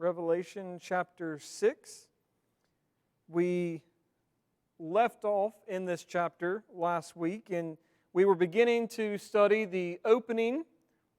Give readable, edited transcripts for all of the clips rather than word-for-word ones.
Revelation chapter 6. We left off in this chapter last week, and we were beginning to study the opening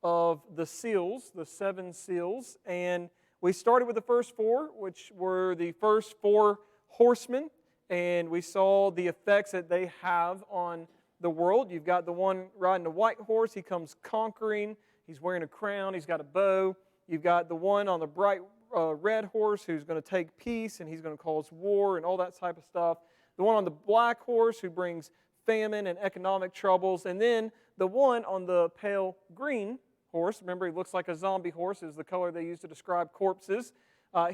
of the seals, the seven seals, and we started with the first four, which were the first four horsemen, and we saw the effects that they have on the world. You've got the one riding a white horse. He comes conquering. He's wearing a crown. He's got a bow. You've got the one on the bright red horse who's going to take peace, and he's going to cause war and all that type of stuff. The one on the black horse who brings famine and economic troubles. And then the one on the pale green horse, remember he looks like a zombie horse, is the color they use to describe corpses.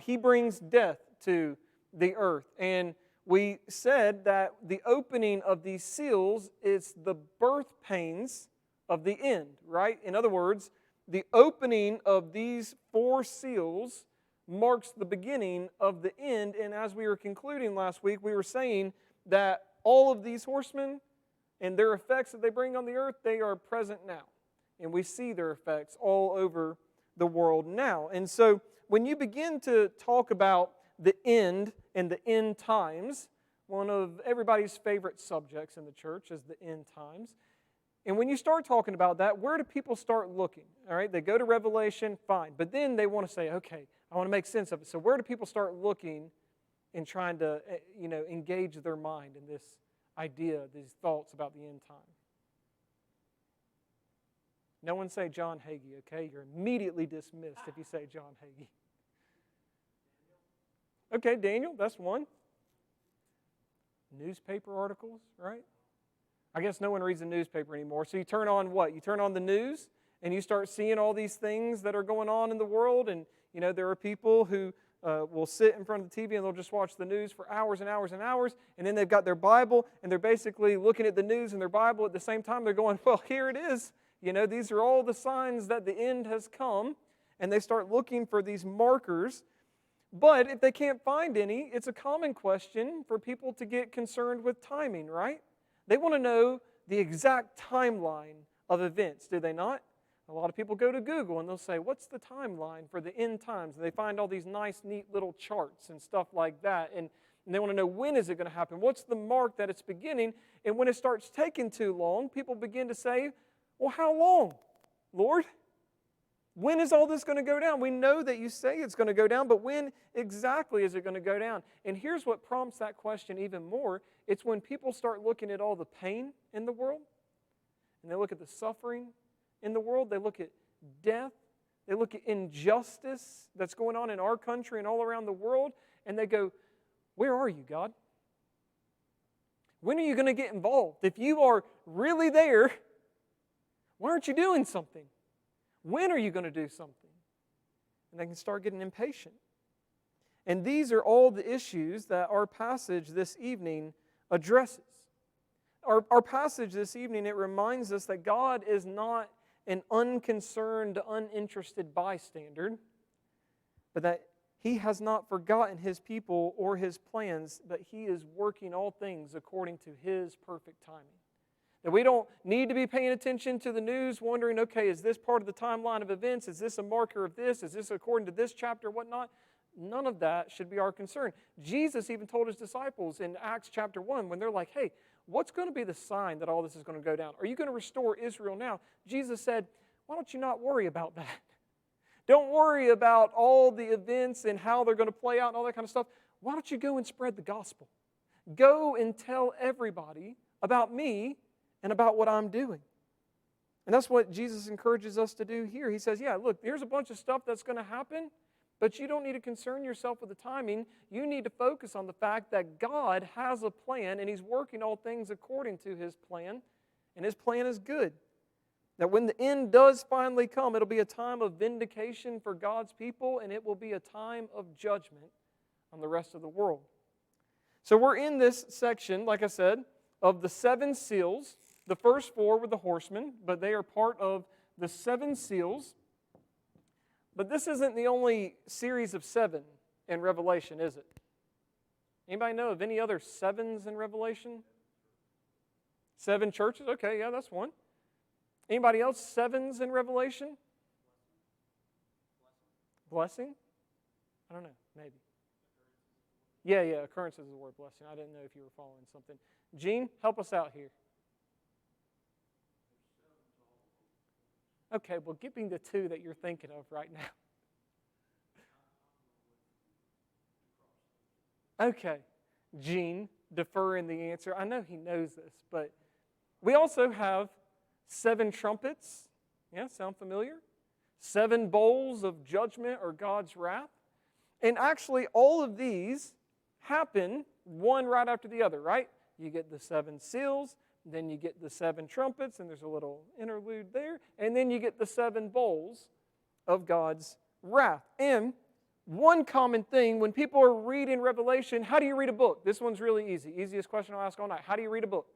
He brings death to the earth. And we said that the opening of these seals is the birth pains of the end, right? In other words, the opening of these four seals marks the beginning of the end. And as we were concluding last week, we were saying that all of these horsemen and their effects that they bring on the earth, they are present now. And we see their effects all over the world now. And so when you begin to talk about the end and the end times, one of everybody's favorite subjects in the church is the end times. And when you start talking about that, where do people start looking? All right, they go to Revelation, fine. But then they want to say, okay, I want to make sense of it. So where do people start looking and trying to, engage their mind in this idea, these thoughts about the end time? No one say John Hagee, okay? You're immediately dismissed if you say John Hagee. Okay, Daniel, that's one. Newspaper articles, right? I guess no one reads the newspaper anymore. So you turn on what? You turn on the news and you start seeing all these things that are going on in the world. And, there are people who will sit in front of the TV and they'll just watch the news for hours and hours and hours. And then they've got their Bible and they're basically looking at the news and their Bible at the same time. They're going, well, here it is. These are all the signs that the end has come. And they start looking for these markers. But if they can't find any, it's a common question for people to get concerned with timing, right? They want to know the exact timeline of events, do they not? A lot of people go to Google and they'll say, what's the timeline for the end times? And they find all these nice, neat little charts and stuff like that. And they want to know, when is it going to happen? What's the mark that it's beginning? And when it starts taking too long, people begin to say, well, how long, Lord? When is all this going to go down? We know that you say it's going to go down, but when exactly is it going to go down? And here's what prompts that question even more. It's when people start looking at all the pain in the world, and they look at the suffering in the world, they look at death, they look at injustice that's going on in our country and all around the world, and they go, where are you, God? When are you going to get involved? If you are really there, why aren't you doing something? When are you going to do something? And they can start getting impatient. And these are all the issues that our passage this evening addresses. Our passage this evening, it reminds us that God is not an unconcerned, uninterested bystander, but that He has not forgotten His people or His plans, but He is working all things according to His perfect timing. That we don't need to be paying attention to the news, wondering, okay, is this part of the timeline of events? Is this a marker of this? Is this according to this chapter, whatnot? None of that should be our concern. Jesus even told His disciples in Acts chapter 1, when they're like, hey, what's going to be the sign that all this is going to go down? Are you going to restore Israel now? Jesus said, why don't you not worry about that? Don't worry about all the events and how they're going to play out and all that kind of stuff. Why don't you go and spread the gospel? Go and tell everybody about me and about what I'm doing. And that's what Jesus encourages us to do here. He says, yeah, look, here's a bunch of stuff that's going to happen, but you don't need to concern yourself with the timing. You need to focus on the fact that God has a plan, and He's working all things according to His plan, and His plan is good. That when the end does finally come, it'll be a time of vindication for God's people, and it will be a time of judgment on the rest of the world. So we're in this section, like I said, of the seven seals. The first four were the horsemen, but they are part of the seven seals. But this isn't the only series of seven in Revelation, is it? Anybody know of any other sevens in Revelation? 7 churches? Okay, yeah, that's one. Anybody else sevens in Revelation? Blessing. I don't know, maybe. Yeah, occurrences is the word, blessing. I didn't know if you were following something. Gene, help us out here. Okay, well, give me the two that you're thinking of right now. Okay, Gene, deferring the answer. I know he knows this, but we also have 7 trumpets. Yeah, sound familiar? 7 bowls of judgment or God's wrath. And actually, all of these happen one right after the other, right? You get the 7 seals, then you get the 7 trumpets, and there's a little interlude there, and then you get the 7 bowls of God's wrath. And one common thing, when people are reading Revelation, how do you read a book? This one's really easy. Easiest question I'll ask all night. How do you read a book?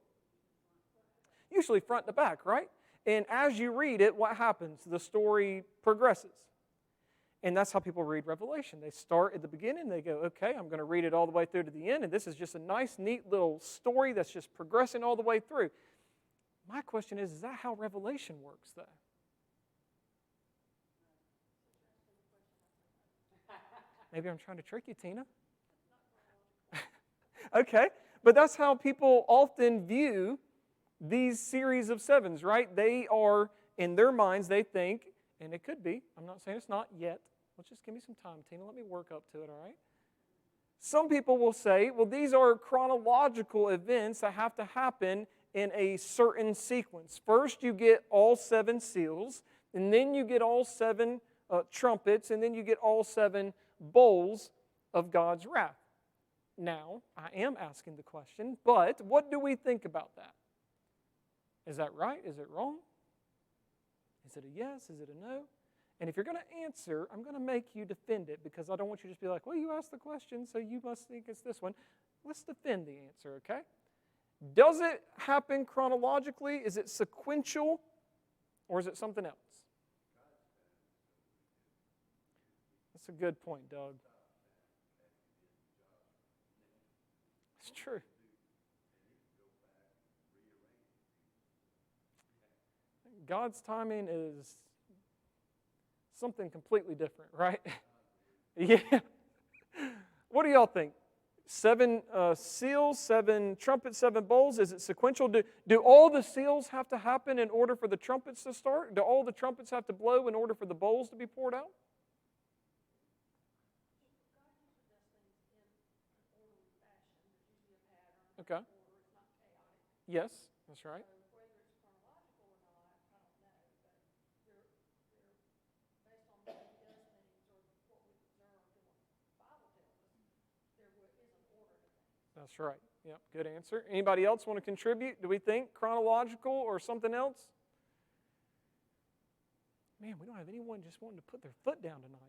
Usually front to back, right? And as you read it, what happens? The story progresses. And that's how people read Revelation. They start at the beginning, they go, okay, I'm going to read it all the way through to the end, and this is just a nice, neat little story that's just progressing all the way through. My question is that how Revelation works, though? Maybe I'm trying to trick you, Tina. Okay, but that's how people often view these series of 7s, right? They are, in their minds, they think, and it could be, I'm not saying it's not yet. Let's just give me some time, Tina. Let me work up to it, all right? Some people will say, well, these are chronological events that have to happen in a certain sequence. First, you get all 7 seals, and then you get all 7 trumpets, and then you get all 7 bowls of God's wrath. Now, I am asking the question, but what do we think about that? Is that right? Is it wrong? Is it a yes? Is it a no? And if you're going to answer, I'm going to make you defend it because I don't want you to just be like, well, you asked the question, so you must think it's this one. Let's defend the answer, okay? Does it happen chronologically? Is it sequential? Or is it something else? That's a good point, Doug. It's true. God's timing is something completely different, right? Yeah. What do y'all think? 7 seals, 7 trumpets, 7 bowls. Is it sequential? Do all the seals have to happen in order for the trumpets to start? Do all the trumpets have to blow in order for the bowls to be poured out? Okay. Yes, that's right. That's right. Yep, good answer. Anybody else want to contribute? Do we think chronological or something else? Man, we don't have anyone just wanting to put their foot down tonight.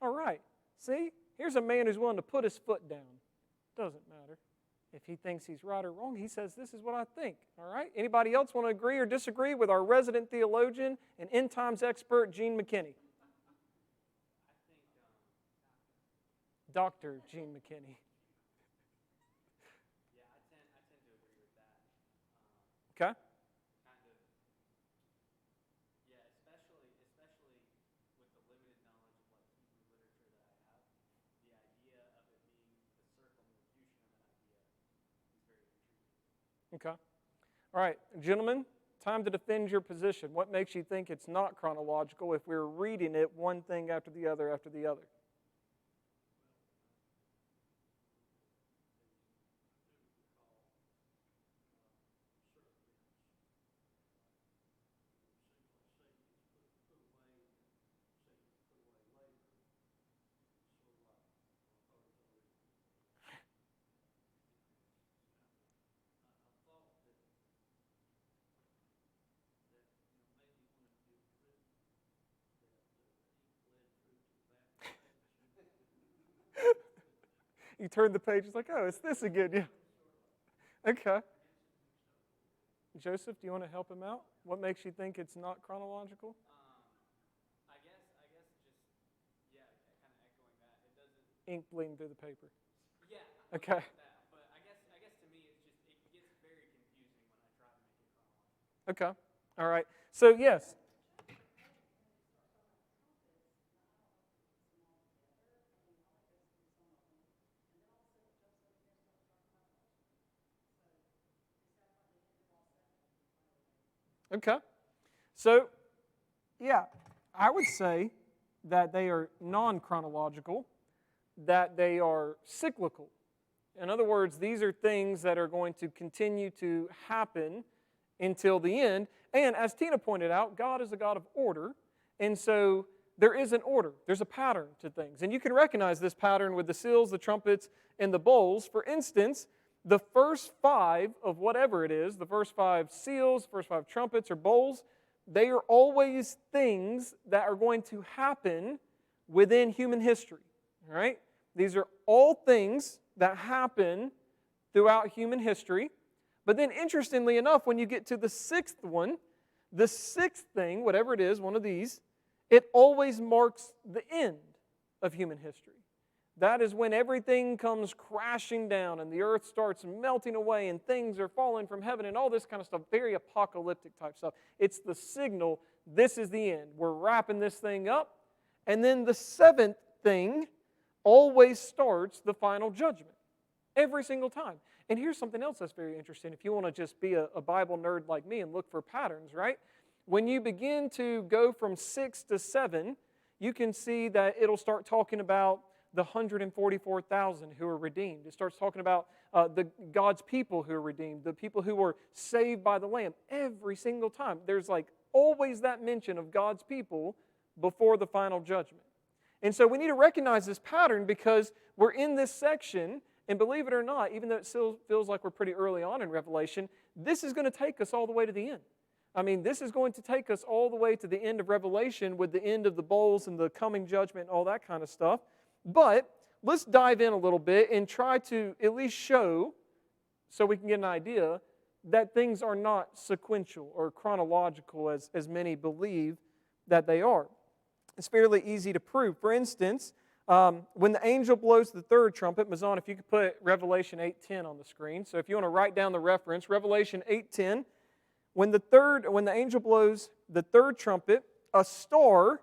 All right. See, here's a man who's willing to put his foot down. Doesn't matter. If he thinks he's right or wrong, he says, this is what I think. All right? Anybody else want to agree or disagree with our resident theologian and end times expert, Gene McKinney? Dr. Gene McKinney. Yeah, I tend to agree with that. Okay. Yeah, especially with the limited knowledge of Hebrew literature that I have, the idea of it being the circumlocution of an idea is very intriguing. Okay. All right, gentlemen, time to defend your position. What makes you think it's not chronological if we're reading it one thing after the other after the other? You turn the page, it's like, oh, it's this again. Yeah. Okay. Joseph, do you want to help him out? What makes you think it's not chronological? I guess just, yeah, kind of echoing that. It doesn't. Ink bleeding through the paper. Yeah. Okay. That, but I guess to me it gets very confusing when I try to make it Okay. All right. So, yes. Okay. So, yeah, I would say that they are non chronological, that they are cyclical. In other words, these are things that are going to continue to happen until the end. And as Tina pointed out, God is a God of order. And so there is an order, there's a pattern to things. And you can recognize this pattern with the seals, the trumpets, and the bowls. For instance, the first 5 of whatever it is, the first 5 seals, first 5 trumpets or bowls, they are always things that are going to happen within human history. All right? These are all things that happen throughout human history. But then, interestingly enough, when you get to the 6th one, the 6th thing, whatever it is, one of these, it always marks the end of human history. That is when everything comes crashing down and the earth starts melting away and things are falling from heaven and all this kind of stuff, very apocalyptic type stuff. It's the signal, this is the end. We're wrapping this thing up. And then the 7th thing always starts the final judgment, every single time. And here's something else that's very interesting. If you want to just be a Bible nerd like me and look for patterns, right? When you begin to go from 6 to 7, you can see that it'll start talking about the 144,000 who are redeemed. It starts talking about God's people who are redeemed, the people who were saved by the Lamb. Every single time, there's like always that mention of God's people before the final judgment. And so we need to recognize this pattern because we're in this section, and believe it or not, even though it still feels like we're pretty early on in Revelation, this is going to take us all the way to the end. I mean, this is going to take us all the way to the end of Revelation with the end of the bowls and the coming judgment and all that kind of stuff. But let's dive in a little bit and try to at least show, so we can get an idea, that things are not sequential or chronological as many believe that they are. It's fairly easy to prove. For instance, when the angel blows the 3rd trumpet, Mazan, if you could put Revelation 8:10 on the screen. So if you want to write down the reference, Revelation 8:10, when the angel blows the 3rd trumpet, a star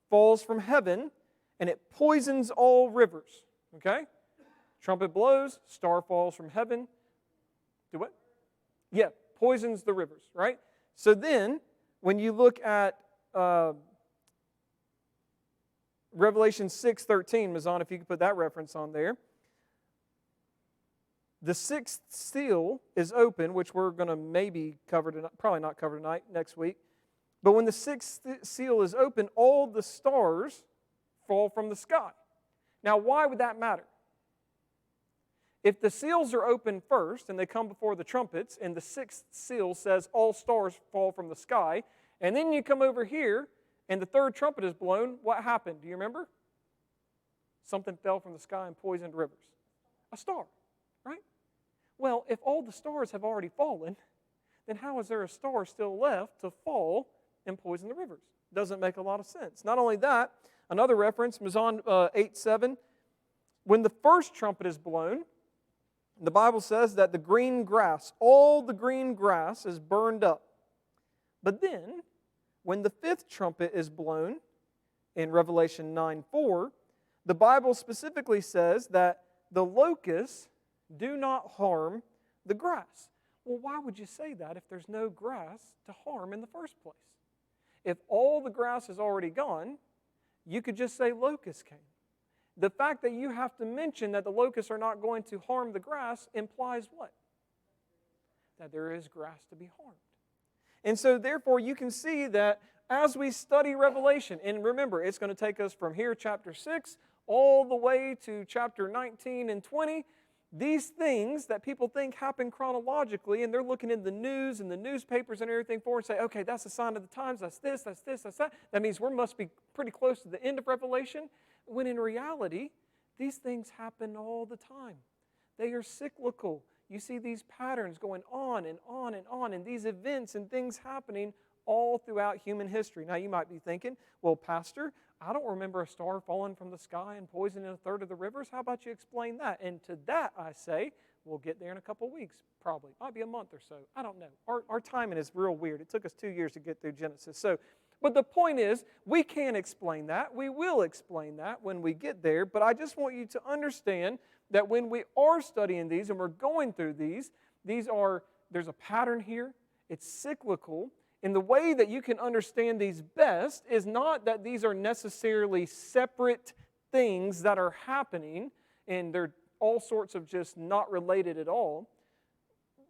falls from heaven and it poisons all rivers. Okay? Trumpet blows, star falls from heaven. Do what? Yeah, poisons the rivers, right? So then, when you look at Revelation 6:13, Mazan, if you could put that reference on there. The 6th seal is open, which we're going to maybe cover tonight, probably not cover tonight, next week. But when the 6th seal is open, all the stars fall from the sky. Now, why would that matter? If the seals are open first and they come before the trumpets, and the 6th seal says all stars fall from the sky, and then you come over here and the 3rd trumpet is blown, what happened? Do you remember? Something fell from the sky and poisoned rivers. A star, right? Well, if all the stars have already fallen, then how is there a star still left to fall and poison the rivers? Doesn't make a lot of sense. Not only that, another reference, Mazan 8:7, when the 1st trumpet is blown, the Bible says that the green grass, all the green grass is burned up. But then, when the 5th trumpet is blown, in Revelation 9:4, the Bible specifically says that the locusts do not harm the grass. Well, why would you say that if there's no grass to harm in the first place? If all the grass is already gone, you could just say locusts came. The fact that you have to mention that the locusts are not going to harm the grass implies what? That there is grass to be harmed. And so therefore you can see that as we study Revelation, and remember, it's going to take us from here, chapter 6, all the way to chapter 19 and 20, these things that people think happen chronologically, and they're looking in the news and the newspapers and everything for and say, okay, that's a sign of the times, that's this, that's this, that's that. That means we must be pretty close to the end of Revelation, when in reality, these things happen all the time. They are cyclical. You see these patterns going on and on and on, and these events and things happening all throughout human history. Now you might be thinking, well, Pastor, I don't remember a star falling from the sky and poisoning a third of the rivers. How about you explain that? And to that I say, We'll get there in a couple weeks, probably. Might be a month or so. I don't know. Our timing is real weird. It took us 2 years to get through Genesis. But the point is, we can't explain that. We will explain that when we get there. But I just want you to understand that when we are studying these and we're going through these there's a pattern here. It's cyclical. And the way that you can understand these best is not that these are necessarily separate things that are happening and they're all sorts of just not related at all.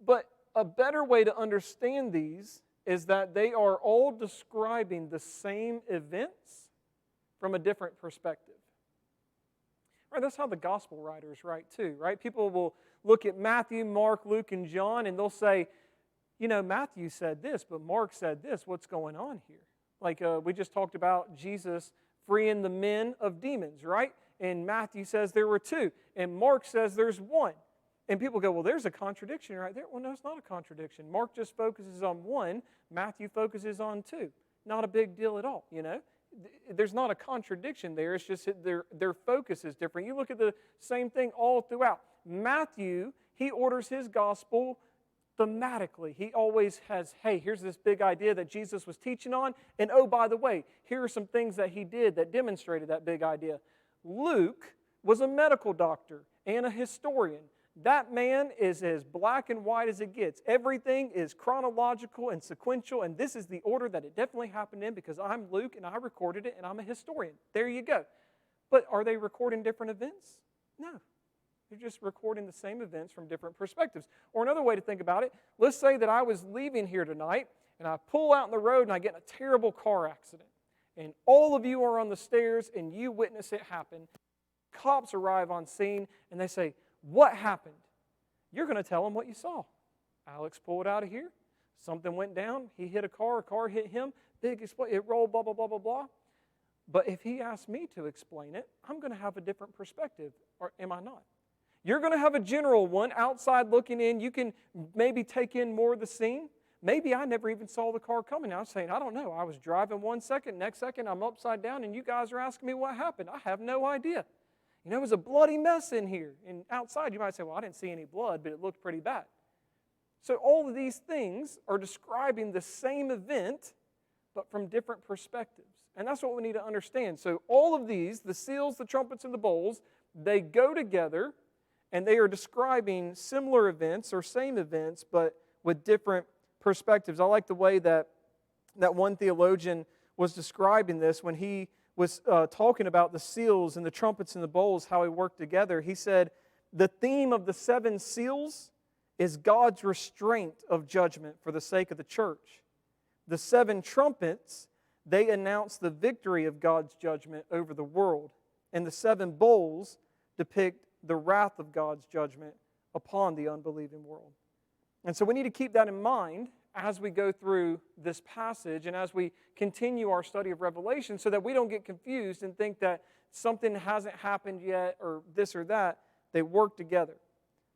But a better way to understand these is that they are all describing the same events from a different perspective. Right, that's how the gospel writers write too, right? People will look at Matthew, Mark, Luke, and John, and they'll say, Matthew said this, but Mark said this. What's going on here? Like we just talked about Jesus freeing the men of demons, right? And Matthew says there were 2, and Mark says there's 1. And people go, well, there's a contradiction right there. Well, no, it's not a contradiction. Mark just focuses on 1. Matthew focuses on 2. Not a big deal at all, There's not a contradiction there. It's just their focus is different. You look at the same thing all throughout. Matthew, he orders his gospel thematically. He always has, hey, here's this big idea that Jesus was teaching on, and oh, by the way, here are some things that he did that demonstrated that big idea. Luke was a medical doctor and a historian. That man is as black and white as it gets. Everything is chronological and sequential, and this is the order that it definitely happened in because I'm Luke and I recorded it and I'm a historian. There you go. But are they recording different events? No. They're just recording the same events from different perspectives. Or another way to think about it, let's say that I was leaving here tonight and I pull out in the road and I get in a terrible car accident. And all of you are on the stairs and you witness it happen. Cops arrive on scene and they say, what happened? You're going to tell them what you saw. Alex pulled out of here. Something went down. He hit a car hit him. Big explosion. It rolled, blah, blah, blah, blah, blah. But if he asked me to explain it, I'm going to have a different perspective. Or am I not? You're going to have a general one outside looking in. You can maybe take in more of the scene. Maybe I never even saw the car coming. I was saying, I don't know. I was driving 1 second. Next second, I'm upside down, and you guys are asking me what happened. I have no idea. It was a bloody mess in here. And outside, you might say, well, I didn't see any blood, but it looked pretty bad. So all of these things are describing the same event, but from different perspectives. And that's what we need to understand. So all of these, the seals, the trumpets, and the bowls, they go together, and they are describing similar events or same events, but with different perspectives. I like the way that one theologian was describing this when he was talking about the seals and the trumpets and the bowls, how they work together. He said, the theme of the 7 seals is God's restraint of judgment for the sake of the church. The 7 trumpets, they announce the victory of God's judgment over the world. And the 7 bowls depict the wrath of God's judgment upon the unbelieving world. And so we need to keep that in mind as we go through this passage and as we continue our study of Revelation so that we don't get confused and think that something hasn't happened yet or this or that. They work together.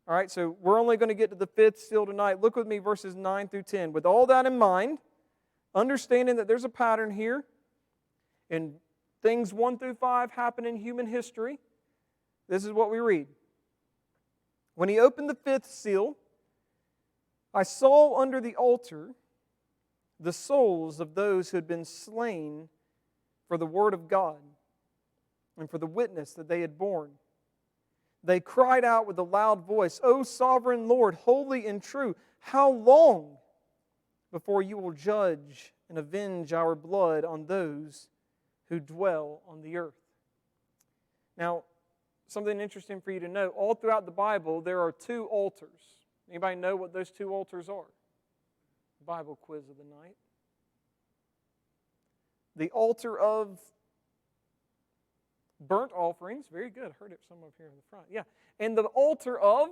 All right, so we're only going to get to the 5th seal tonight. Look with me, verses 9 through 10. With all that in mind, understanding that there's a pattern here and things 1 through 5 happen in human history, this is what we read. When he opened the 5th seal, I saw under the altar the souls of those who had been slain for the word of God and for the witness that they had borne. They cried out with a loud voice, O sovereign Lord, holy and true, how long before you will judge and avenge our blood on those who dwell on the earth? Now, something interesting for you to know, all throughout the Bible there are 2 altars. Anybody know what those 2 altars are? Bible quiz of the night. The altar of burnt offerings. Very good. Heard it some up here in the front. Yeah. And the altar of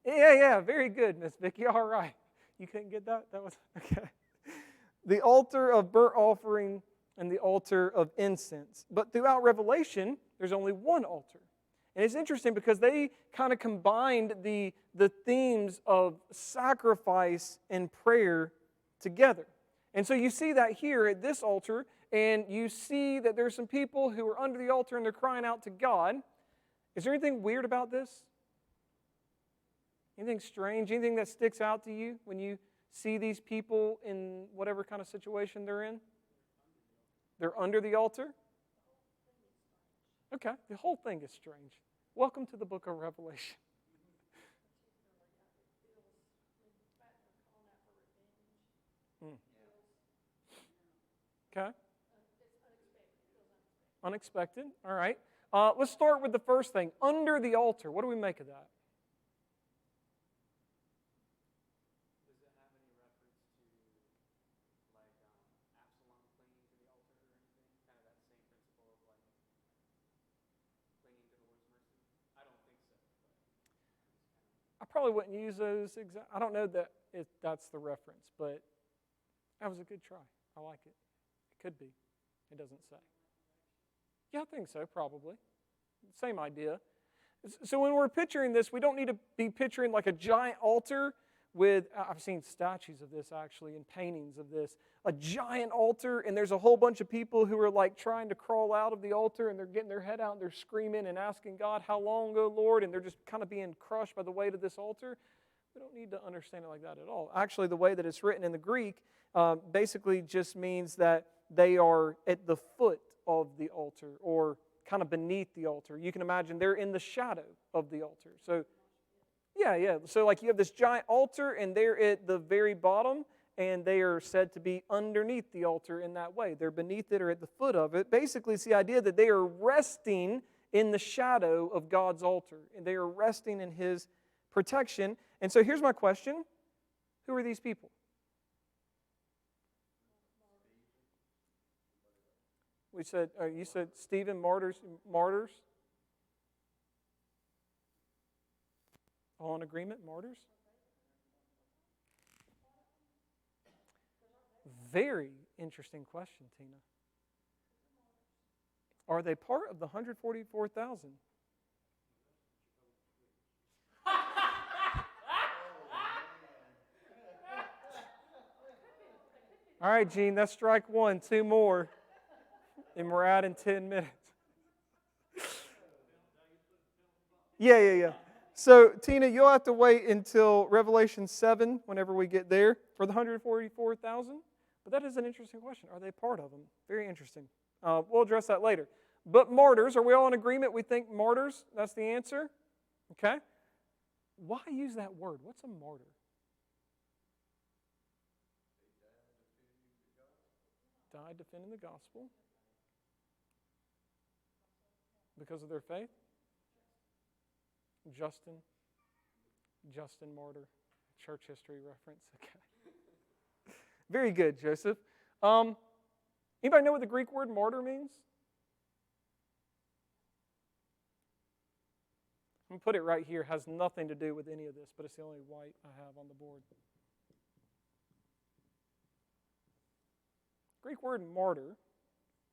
Yeah. Very good, Miss Vicki. All right. You couldn't get that? That was okay. The altar of burnt offering and the altar of incense. But throughout Revelation, there's only one altar. And it's interesting because they kind of combined the themes of sacrifice and prayer together. And so you see that here at this altar, and you see that there's some people who are under the altar and they're crying out to God. Is there anything weird about this? Anything strange? Anything that sticks out to you when you see these people in whatever kind of situation they're in? They're under the altar? Okay, the whole thing is strange. Welcome to the book of Revelation. Okay. Unexpected. All right. Let's start with the first thing. Under the altar. What do we make of that? Does it have any reference to like Absalom clinging to the altar or anything? Kind of that same principle of like clinging to the Lord's mercy? I don't think so, but I probably wouldn't use those I don't know that that's the reference, but that was a good try. I like it. It could be. It doesn't say. Yeah, I think so, probably. Same idea. So when we're picturing this, we don't need to be picturing like a giant altar with, I've seen statues of this actually and paintings of this, a giant altar, and there's a whole bunch of people who are like trying to crawl out of the altar, and they're getting their head out and they're screaming and asking God, how long, O Lord? And they're just kind of being crushed by the weight of this altar. We don't need to understand it like that at all. Actually, the way that it's written in the Greek basically just means that they are at the foot of the altar or kind of beneath the altar. You can imagine they're in the shadow of the altar. So, yeah. So like you have this giant altar and they're at the very bottom and they are said to be underneath the altar in that way. They're beneath it or at the foot of it. Basically, it's the idea that they are resting in the shadow of God's altar and they are resting in His protection. And so here's my question. Who are these people? You said Stephen, martyrs. All in agreement, martyrs? Very interesting question, Tina. Are they part of the 144,000? All right, Gene, that's strike one. 2 more. And we're out in 10 minutes. Yeah. So, Tina, you'll have to wait until Revelation 7, whenever we get there, for the 144,000. But that is an interesting question. Are they part of them? Very interesting. We'll address that later. But martyrs, are we all in agreement? We think martyrs, that's the answer? Okay. Why use that word? What's a martyr? Died defending the gospel. Because of their faith? Justin martyr. Church history reference. Okay. Very good, Joseph. Anybody know what the Greek word martyr means? I'm going to put it right here. It has nothing to do with any of this, but it's the only white I have on the board. Greek word martyr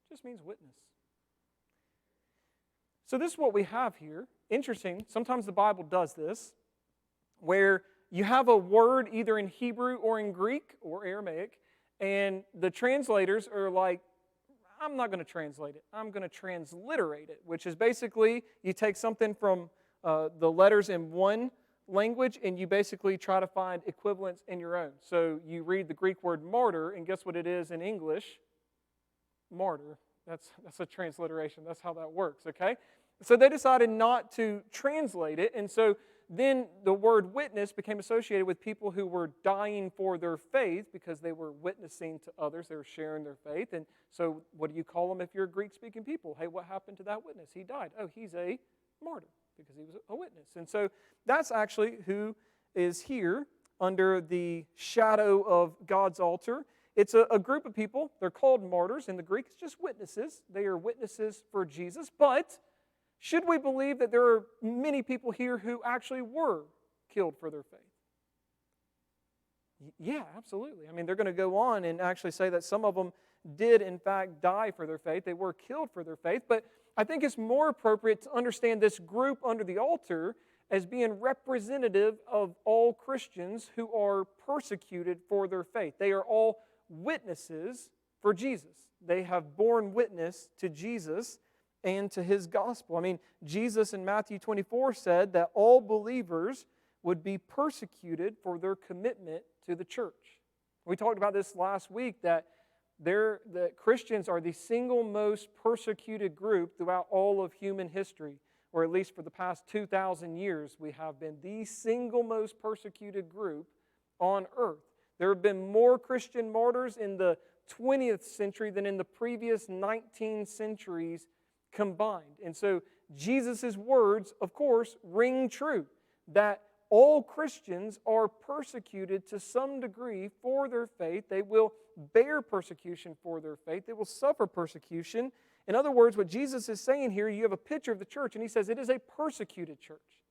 just means witness. So this is what we have here. Interesting, sometimes the Bible does this, where you have a word either in Hebrew or in Greek or Aramaic, and the translators are like, I'm not going to translate it. I'm going to transliterate it, which is basically you take something from the letters in one language and you basically try to find equivalents in your own. So you read the Greek word martyr, and guess what it is in English? Martyr. That's a transliteration. That's how that works, okay? So they decided not to translate it, and so then the word witness became associated with people who were dying for their faith because they were witnessing to others. They were sharing their faith. And so what do you call them if you're a Greek-speaking people? Hey, what happened to that witness? He died. Oh, he's a martyr because he was a witness. And so that's actually who is here under the shadow of God's altar. It's a group of people. They're called martyrs. In the Greek, it's just witnesses. They are witnesses for Jesus. But should we believe that there are many people here who actually were killed for their faith? Yeah, absolutely. I mean, they're going to go on and actually say that some of them did, in fact, die for their faith. They were killed for their faith. But I think it's more appropriate to understand this group under the altar as being representative of all Christians who are persecuted for their faith. They are all witnesses for Jesus. They have borne witness to Jesus and to His gospel. I mean, Jesus in Matthew 24 said that all believers would be persecuted for their commitment to the church. We talked about this last week, that Christians are the single most persecuted group throughout all of human history, or at least for the past 2,000 years, we have been the single most persecuted group on earth. There have been more Christian martyrs in the 20th century than in the previous 19 centuries combined. And so Jesus' words, of course, ring true, that all Christians are persecuted to some degree for their faith. They will bear persecution for their faith. They will suffer persecution. In other words, what Jesus is saying here, you have a picture of the church, and He says it is a persecuted church.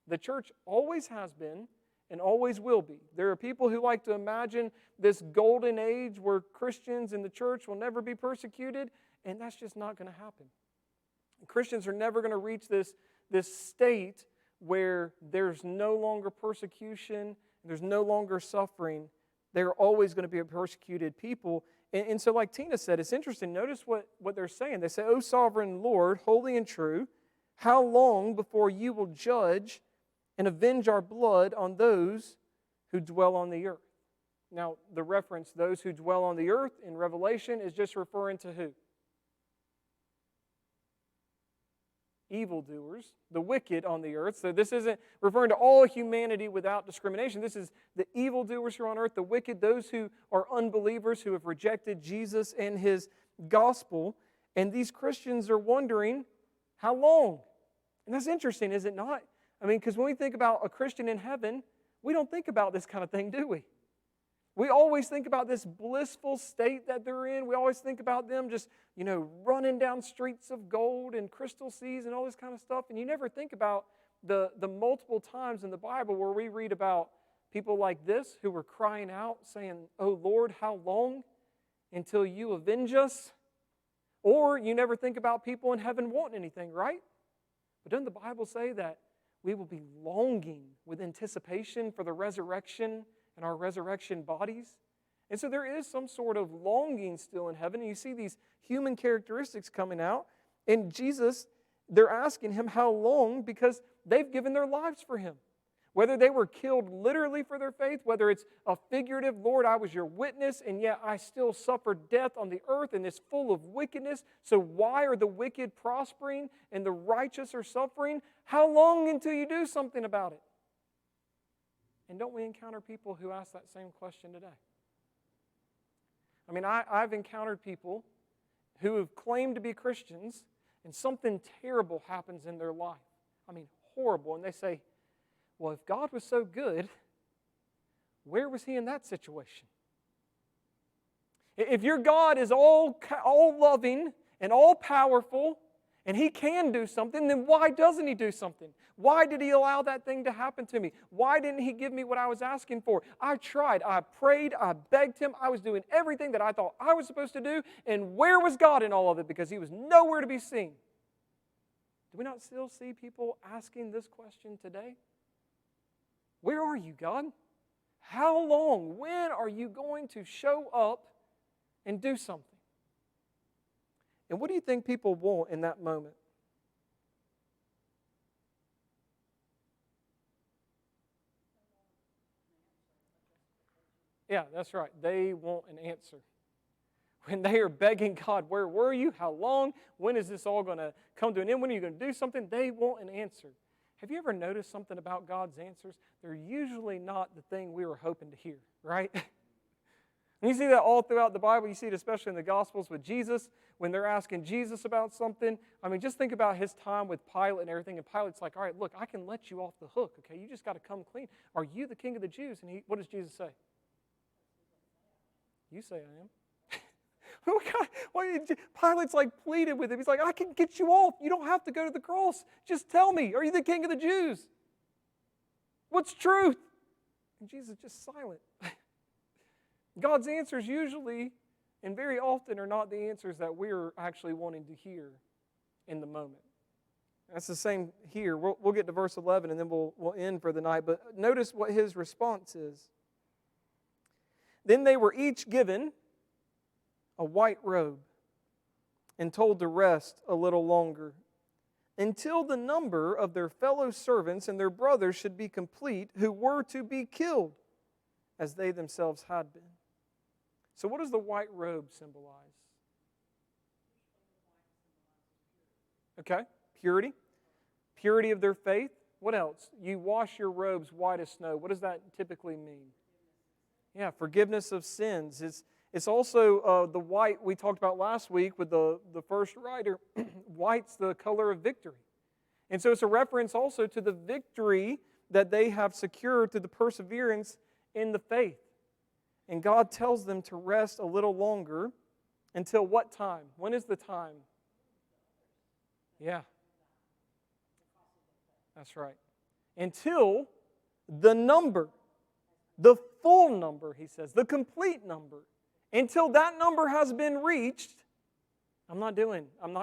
The church always has been and always will be. There are people who like to imagine this golden age where Christians in the church will never be persecuted, and that's just not going to happen. Christians are never going to reach this state where there's no longer persecution, there's no longer suffering. They're always going to be a persecuted people. And so like Tina said, it's interesting. Notice what they're saying. They say, "O sovereign Lord, holy and true, how long before you will judge and avenge our blood on those who dwell on the earth?" Now, the reference, those who dwell on the earth in Revelation, is just referring to who? Evildoers, the wicked on the earth. So this isn't referring to all humanity without discrimination. This is the evildoers who are on earth, the wicked, those who are unbelievers, who have rejected Jesus and His gospel. And these Christians are wondering, how long? And that's interesting, is it not? I mean, because when we think about a Christian in heaven, we don't think about this kind of thing, do we? We always think about this blissful state that they're in. We always think about them just, running down streets of gold and crystal seas and all this kind of stuff. And you never think about the multiple times in the Bible where we read about people like this who were crying out, saying, "Oh Lord, how long until you avenge us?" Or you never think about people in heaven wanting anything, right? But doesn't the Bible say that we will be longing with anticipation for the resurrection and our resurrection bodies? And so there is some sort of longing still in heaven. And you see these human characteristics coming out. And Jesus, they're asking Him how long, because they've given their lives for Him. Whether they were killed literally for their faith, whether it's a figurative, "Lord, I was your witness, and yet I still suffered death on the earth and it's full of wickedness. So why are the wicked prospering and the righteous are suffering? How long until you do something about it?" And don't we encounter people who ask that same question today? I mean, I've encountered people who have claimed to be Christians, and something terrible happens in their life. I mean, horrible. And they say, "Well, if God was so good, where was He in that situation? If your God is all loving and all powerful, and He can do something, then why doesn't He do something? Why did He allow that thing to happen to me? Why didn't He give me what I was asking for? I tried, I prayed, I begged Him, I was doing everything that I thought I was supposed to do, and where was God in all of it? Because He was nowhere to be seen." Do we not still see people asking this question today? Where are you, God? How long? When are you going to show up and do something? And what do you think people want in that moment? Yeah, that's right. They want an answer. When they are begging God, "Where were you? How long? When is this all going to come to an end? When are you going to do something?" They want an answer. Have you ever noticed something about God's answers? They're usually not the thing we were hoping to hear, right? And you see that all throughout the Bible. You see it especially in the Gospels with Jesus, when they're asking Jesus about something. I mean, just think about His time with Pilate and everything. And Pilate's like, "All right, look, I can let you off the hook, okay? You just got to come clean. Are you the King of the Jews?" And what does Jesus say? "You say I am." Pilate's like pleaded with him. He's like, "I can get you off. You don't have to go to the cross. Just tell me, are you the King of the Jews? What's truth?" And Jesus is just silent. God's answers usually and very often are not the answers that we're actually wanting to hear in the moment. That's the same here. We'll get to verse 11 and then we'll end for the night. But notice what His response is. "Then they were each given a white robe and told to rest a little longer, until the number of their fellow servants and their brothers should be complete, who were to be killed, as they themselves had been. So what does the white robe symbolize? Okay, purity. Purity of their faith. What else? You wash your robes white as snow. What does that typically mean? Yeah, forgiveness of sins. It's also the white we talked about last week with the first writer. White's the color of victory. And so it's a reference also to the victory that they have secured through the perseverance in the faith. And God tells them to rest a little longer until what time? When is the time? Yeah. That's right. Until the number, the full number, he says, the complete number. Until that number has been reached, I'm not going. I'm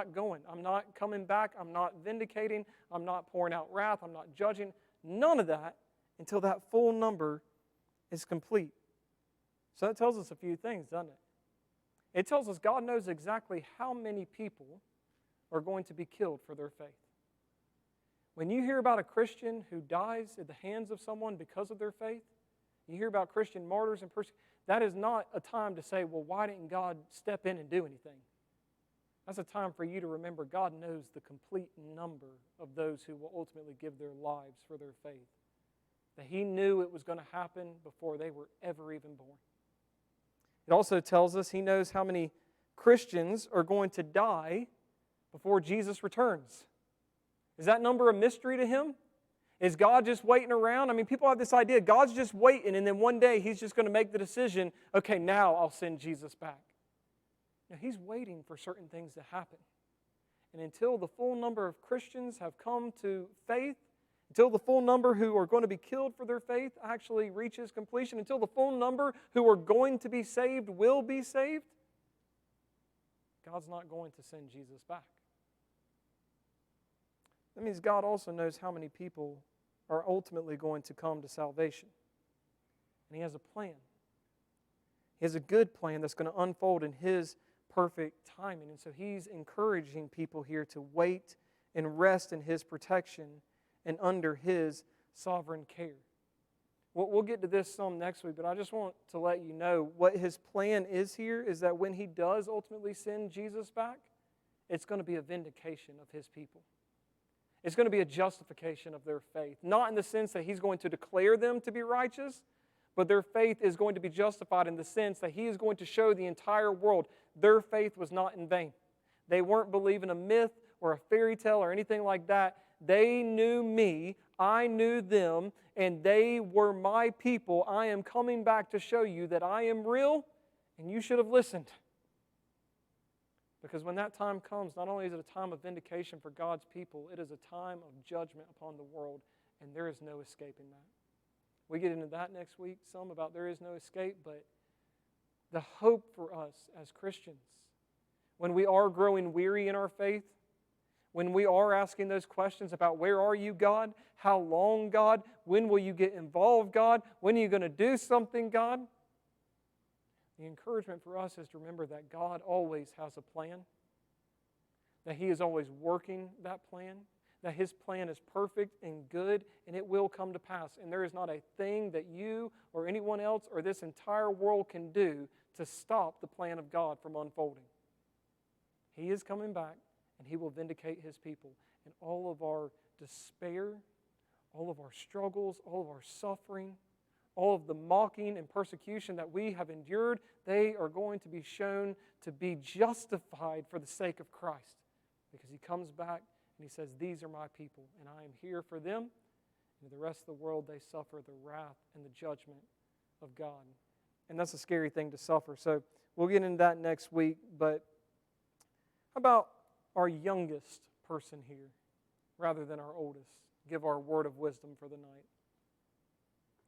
not coming back. I'm not vindicating. I'm not pouring out wrath. I'm not judging. None of that until that full number is complete. So that tells us a few things, doesn't it? It tells us God knows exactly how many people are going to be killed for their faith. When you hear about a Christian who dies at the hands of someone because of their faith, you hear about Christian martyrs and that is not a time to say, well, why didn't God step in and do anything? That's a time for you to remember God knows the complete number of those who will ultimately give their lives for their faith. That He knew it was going to happen before they were ever even born. It also tells us He knows how many Christians are going to die before Jesus returns. Is that number a mystery to Him? Is God just waiting around? I mean, people have this idea, God's just waiting, and then one day He's just going to make the decision, okay, now I'll send Jesus back. Now, He's waiting for certain things to happen. And until the full number of Christians have come to faith, until the full number who are going to be killed for their faith actually reaches completion, until the full number who are going to be saved will be saved, God's not going to send Jesus back. That means God also knows how many people are ultimately going to come to salvation. And He has a plan. He has a good plan that's going to unfold in His perfect timing. And so He's encouraging people here to wait and rest in His protection and under His sovereign care. We'll get to this some next week, but I just want to let you know what His plan is here is that when He does ultimately send Jesus back, it's going to be a vindication of His people. It's going to be a justification of their faith. Not in the sense that He's going to declare them to be righteous, but their faith is going to be justified in the sense that He is going to show the entire world their faith was not in vain. They weren't believing a myth or a fairy tale or anything like that. They knew me, I knew them, and they were my people. I am coming back to show you that I am real, and you should have listened. Because when that time comes, not only is it a time of vindication for God's people, it is a time of judgment upon the world, and there is no escaping that. We get into that next week, some about there is no escape, but the hope for us as Christians, when we are growing weary in our faith, when we are asking those questions about where are you, God? How long, God? When will you get involved, God? When are you going to do something, God? The encouragement for us is to remember that God always has a plan, that He is always working that plan, that His plan is perfect and good, and it will come to pass. And there is not a thing that you or anyone else or this entire world can do to stop the plan of God from unfolding. He is coming back, and He will vindicate His people. And all of our despair, all of our struggles, all of our suffering, all of the mocking and persecution that we have endured, they are going to be shown to be justified for the sake of Christ. Because He comes back and He says, these are my people, and I am here for them. And the rest of the world, they suffer the wrath and the judgment of God. And that's a scary thing to suffer. So we'll get into that next week. But how about our youngest person here rather than our oldest? Give our word of wisdom for the night.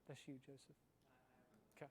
That's you, Joseph. Okay.